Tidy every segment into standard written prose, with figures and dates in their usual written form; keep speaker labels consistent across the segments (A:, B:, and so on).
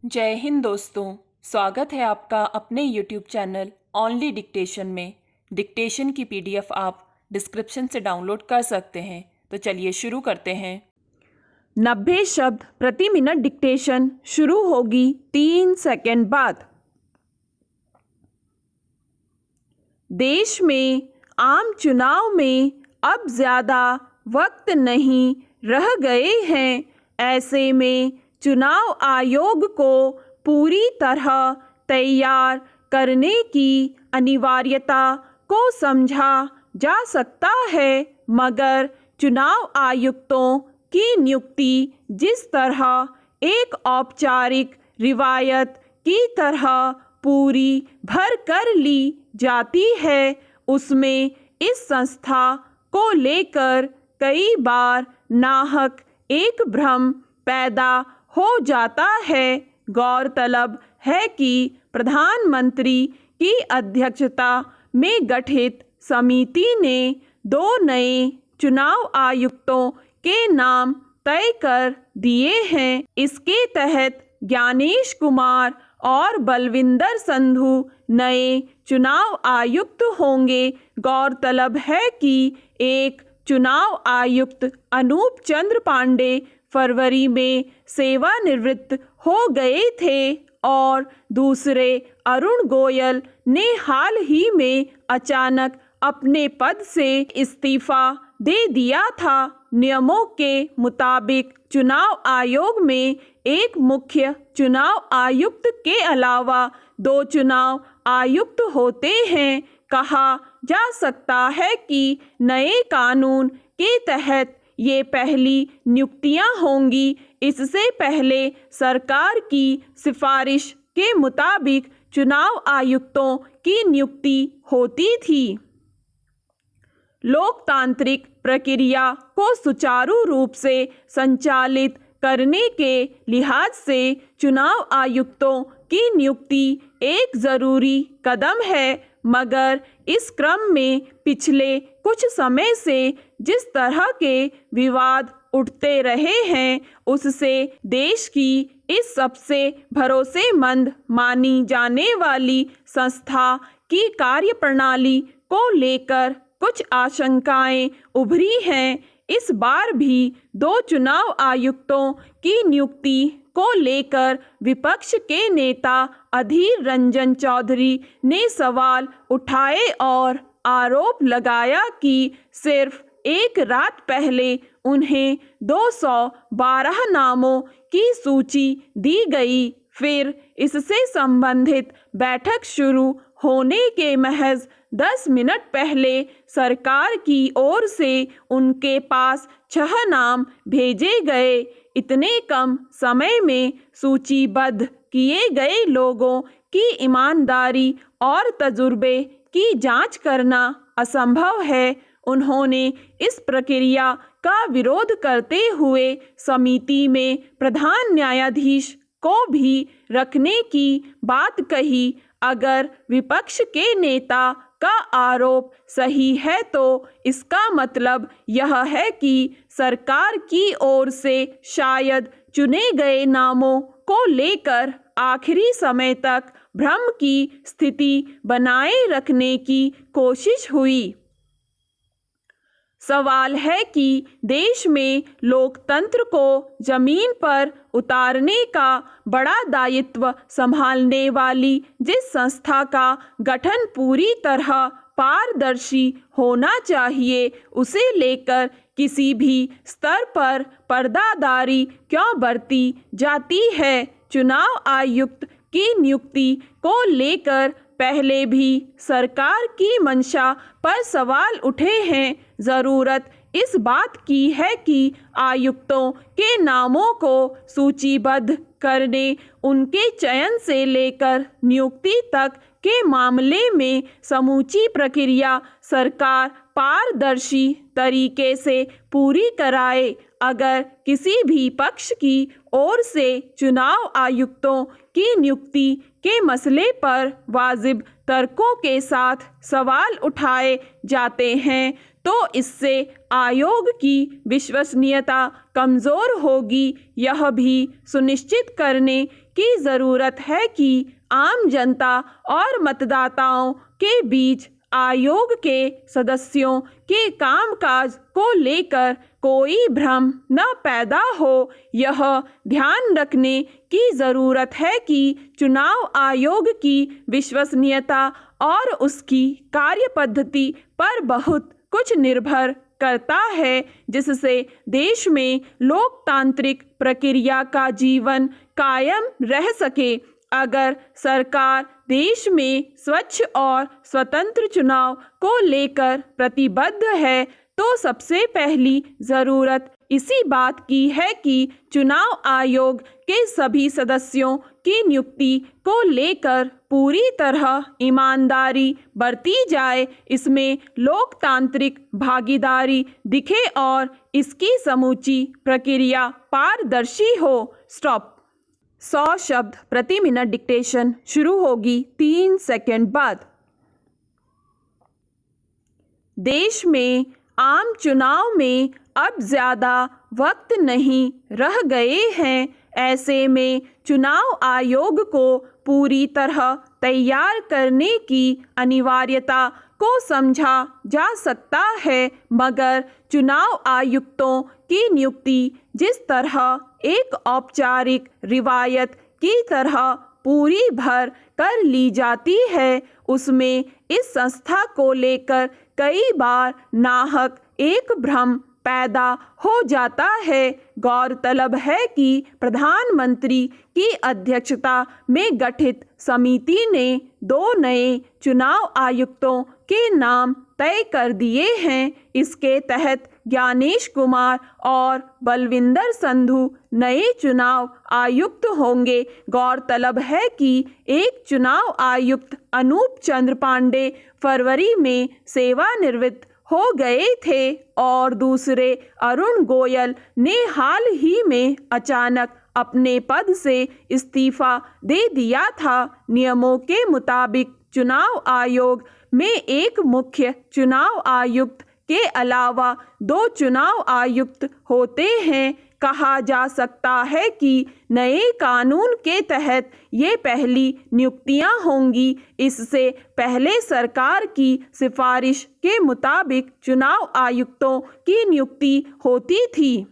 A: जय हिंद दोस्तों, स्वागत है आपका अपने YouTube चैनल ओनली डिक्टेशन में। डिक्टेशन की PDF आप डिस्क्रिप्शन से डाउनलोड कर सकते हैं। तो चलिए शुरू करते हैं। 90 शब्द प्रति मिनट डिक्टेशन शुरू होगी 3 सेकंड बाद। देश में आम चुनाव में अब ज़्यादा वक्त नहीं रह गए हैं। ऐसे में चुनाव आयोग को पूरी तरह तैयार करने की अनिवार्यता को समझा जा सकता है, मगर चुनाव आयुक्तों की नियुक्ति जिस तरह एक औपचारिक रिवायत की तरह पूरी भर कर ली जाती है, उसमें इस संस्था को लेकर कई बार नाहक एक भ्रम पैदा हो जाता है। गौरतलब है कि प्रधानमंत्री की अध्यक्षता में गठित समिति ने 2 नए चुनाव आयुक्तों के नाम तय कर दिए हैं। इसके तहत ज्ञानेश कुमार और बलविंदर संधू नए चुनाव आयुक्त होंगे। गौरतलब है कि एक चुनाव आयुक्त अनूप चंद्र पांडे फरवरी में सेवानिवृत्त हो गए थे और दूसरे अरुण गोयल ने हाल ही में अचानक अपने पद से इस्तीफा दे दिया था। नियमों के मुताबिक चुनाव आयोग में एक मुख्य चुनाव आयुक्त के अलावा 2 चुनाव आयुक्त होते हैं। कहा जा सकता है कि नए कानून के तहत ये पहली नियुक्तियां होंगी। इससे पहले सरकार की सिफारिश के मुताबिक चुनाव आयुक्तों की नियुक्ति होती थी। लोकतांत्रिक प्रक्रिया को सुचारू रूप से संचालित करने के लिहाज से चुनाव आयुक्तों की नियुक्ति एक ज़रूरी कदम है, मगर इस क्रम में पिछले कुछ समय से जिस तरह के विवाद उठते रहे हैं, उससे देश की इस सबसे भरोसेमंद मानी जाने वाली संस्था की कार्यप्रणाली को लेकर कुछ आशंकाएं उभरी हैं। इस बार भी 2 चुनाव आयुक्तों की नियुक्ति को लेकर विपक्ष के नेता अधीर रंजन चौधरी ने सवाल उठाए और आरोप लगाया कि सिर्फ एक रात पहले उन्हें 212 नामों की सूची दी गई। फिर इससे संबंधित बैठक शुरू होने के महज 10 मिनट पहले सरकार की ओर से उनके पास 6 नाम भेजे गए। इतने कम समय में सूचीबद्ध किए गए लोगों की ईमानदारी और तजुर्बे की जांच करना असंभव है। उन्होंने इस प्रक्रिया का विरोध करते हुए समिति में प्रधान न्यायाधीश को भी रखने की बात कही। अगर विपक्ष के नेता का आरोप सही है तो इसका मतलब यह है कि सरकार की ओर से शायद चुने गए नामों को लेकर आखिरी समय तक भ्रम की स्थिति बनाए रखने की कोशिश हुई। सवाल है कि देश में लोकतंत्र को जमीन पर उतारने का बड़ा दायित्व संभालने वाली जिस संस्था का गठन पूरी तरह पारदर्शी होना चाहिए, उसे लेकर किसी भी स्तर पर पर्दादारी क्यों बरती जाती है। चुनाव आयुक्त की नियुक्ति को लेकर पहले भी सरकार की मंशा पर सवाल उठे हैं। ज़रूरत इस बात की है कि आयुक्तों के नामों को सूचीबद्ध करने, उनके चयन से लेकर नियुक्ति तक के मामले में समूची प्रक्रिया सरकार पारदर्शी तरीके से पूरी कराए। अगर किसी भी पक्ष की ओर से चुनाव आयुक्तों की नियुक्ति के मसले पर वाजिब तर्कों के साथ सवाल उठाए जाते हैं तो इससे आयोग की विश्वसनीयता कमज़ोर होगी। यह भी सुनिश्चित करने की ज़रूरत है कि आम जनता और मतदाताओं के बीच आयोग के सदस्यों के कामकाज को लेकर कोई भ्रम न पैदा हो। यह ध्यान रखने की ज़रूरत है कि चुनाव आयोग की विश्वसनीयता और उसकी कार्यपद्धति पर बहुत कुछ निर्भर करता है, जिससे देश में लोकतांत्रिक प्रक्रिया का जीवन कायम रह सके। अगर सरकार देश में स्वच्छ और स्वतंत्र चुनाव को लेकर प्रतिबद्ध है तो सबसे पहली ज़रूरत इसी बात की है कि चुनाव आयोग के सभी सदस्यों की नियुक्ति को लेकर पूरी तरह ईमानदारी बरती जाए, इसमें लोकतांत्रिक भागीदारी दिखे और इसकी समूची प्रक्रिया पारदर्शी हो। स्टॉप। 100 शब्द प्रति मिनट डिक्टेशन शुरू होगी 3 सेकंड बाद। देश में आम चुनाव में अब ज़्यादा वक्त नहीं रह गए हैं। ऐसे में चुनाव आयोग को पूरी तरह तैयार करने की अनिवार्यता को समझा जा सकता है, मगर चुनाव आयुक्तों की नियुक्ति जिस तरह एक औपचारिक रिवायत की तरह पूरी भर कर ली जाती है, उसमें इस संस्था को लेकर कई बार नाहक एक भ्रम पैदा हो जाता है। गौरतलब है कि प्रधानमंत्री की अध्यक्षता में गठित समिति ने 2 नए चुनाव आयुक्तों के नाम तय कर दिए हैं। इसके तहत ज्ञानेश कुमार और बलविंदर संधू नए चुनाव आयुक्त होंगे। गौरतलब है कि एक चुनाव आयुक्त अनूप चंद्र पांडे फरवरी में सेवानिवृत्त हो गए थे और दूसरे अरुण गोयल ने हाल ही में अचानक अपने पद से इस्तीफा दे दिया था। नियमों के मुताबिक चुनाव आयोग में एक मुख्य चुनाव आयुक्त के अलावा 2 चुनाव आयुक्त होते हैं। कहा जा सकता है कि नए कानून के तहत ये पहली नियुक्तियां होंगी। इससे पहले सरकार की सिफारिश के मुताबिक चुनाव आयुक्तों की नियुक्ति होती थी।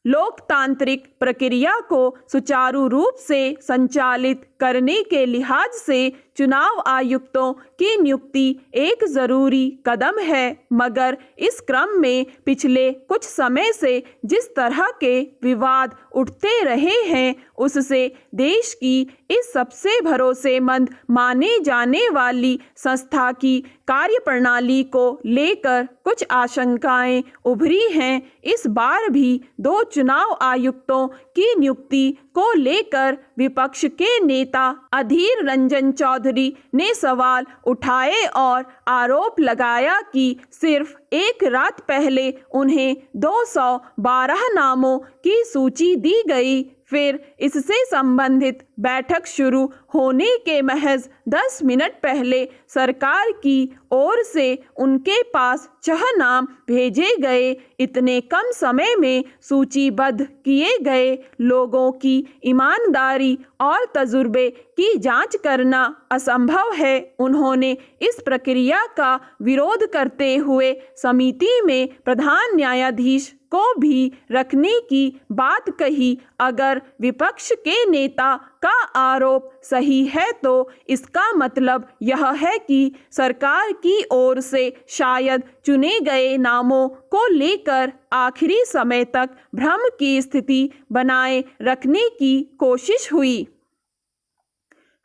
A: लोकतांत्रिक प्रक्रिया को सुचारू रूप से संचालित करने के लिहाज से चुनाव आयुक्तों की नियुक्ति एक ज़रूरी कदम है, मगर इस क्रम में पिछले कुछ समय से जिस तरह के विवाद उठते रहे हैं, उससे देश की इस सबसे भरोसेमंद माने जाने वाली संस्था की कार्यप्रणाली को लेकर कुछ आशंकाएं उभरी हैं। इस बार भी 2 चुनाव आयुक्तों की नियुक्ति को लेकर विपक्ष के नेता अधीर रंजन चौधरी ने सवाल उठाए और आरोप लगाया कि सिर्फ एक रात पहले उन्हें 212 नामों की सूची दी गई, फिर इससे संबंधित बैठक शुरू होने के महज 10 मिनट पहले सरकार की ओर से उनके पास 6 नाम भेजे गए। इतने कम समय में सूचीबद्ध किए गए लोगों की ईमानदारी और तजुर्बे की जांच करना असंभव है। उन्होंने इस प्रक्रिया का विरोध करते हुए समिति में प्रधान न्यायाधीश को भी रखने की बात कही। अगर विपक्ष के नेता का आरोप सही है तो इसका मतलब यह है कि सरकार की ओर से शायद चुने गए नामों को लेकर आखिरी समय तक भ्रम की स्थिति बनाए रखने की कोशिश हुई।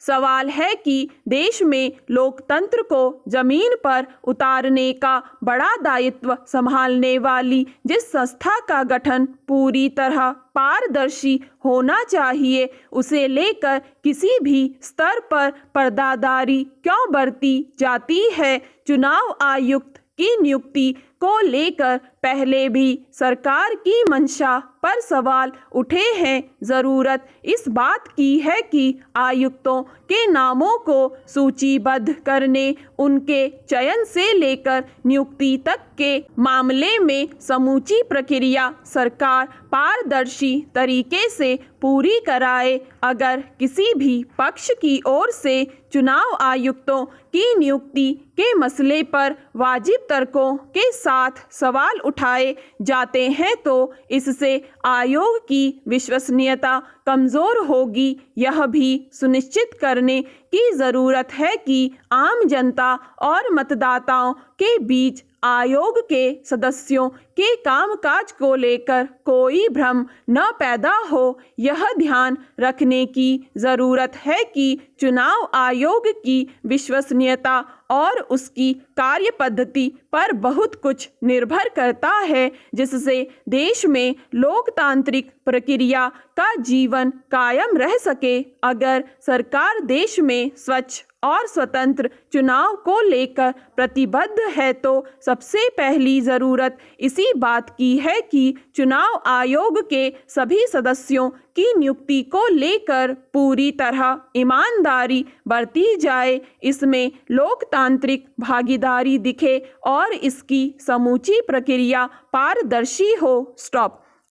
A: सवाल है कि देश में लोकतंत्र को जमीन पर उतारने का बड़ा दायित्व संभालने वाली जिस संस्था का गठन पूरी तरह पारदर्शी होना चाहिए, उसे लेकर किसी भी स्तर पर पर्दादारी क्यों बरती जाती है। चुनाव आयुक्त की नियुक्ति को लेकर पहले भी सरकार की मंशा पर सवाल उठे हैं। ज़रूरत इस बात की है कि आयुक्तों के नामों को सूचीबद्ध करने, उनके चयन से लेकर नियुक्ति तक के मामले में समूची प्रक्रिया सरकार पारदर्शी तरीके से पूरी कराए। अगर किसी भी पक्ष की ओर से चुनाव आयुक्तों की नियुक्ति के मसले पर वाजिब तर्कों के साथ सवाल उठाए जाते हैं तो इससे आयोग की विश्वसनीयता कमज़ोर होगी। यह भी सुनिश्चित करने की ज़रूरत है कि आम जनता और मतदाताओं के बीच आयोग के सदस्यों के कामकाज को लेकर कोई भ्रम न पैदा हो। यह ध्यान रखने की ज़रूरत है कि चुनाव आयोग की विश्वसनीयता और उसकी कार्यपद्धति पर बहुत कुछ निर्भर करता है, जिससे देश में लोकतांत्रिक प्रक्रिया का जीवन कायम रह सके। अगर सरकार देश में स्वच्छ और स्वतंत्र चुनाव को लेकर प्रतिबद्ध है तो सबसे पहली ज़रूरत इसी बात की है कि चुनाव आयोग के सभी सदस्यों की नियुक्ति को लेकर पूरी तरह ईमानदारी बरती जाए, इसमें लोकतांत्रिक भागीदारी दिखे और इसकी समूची प्रक्रिया पारदर्शी हो। स्टॉप।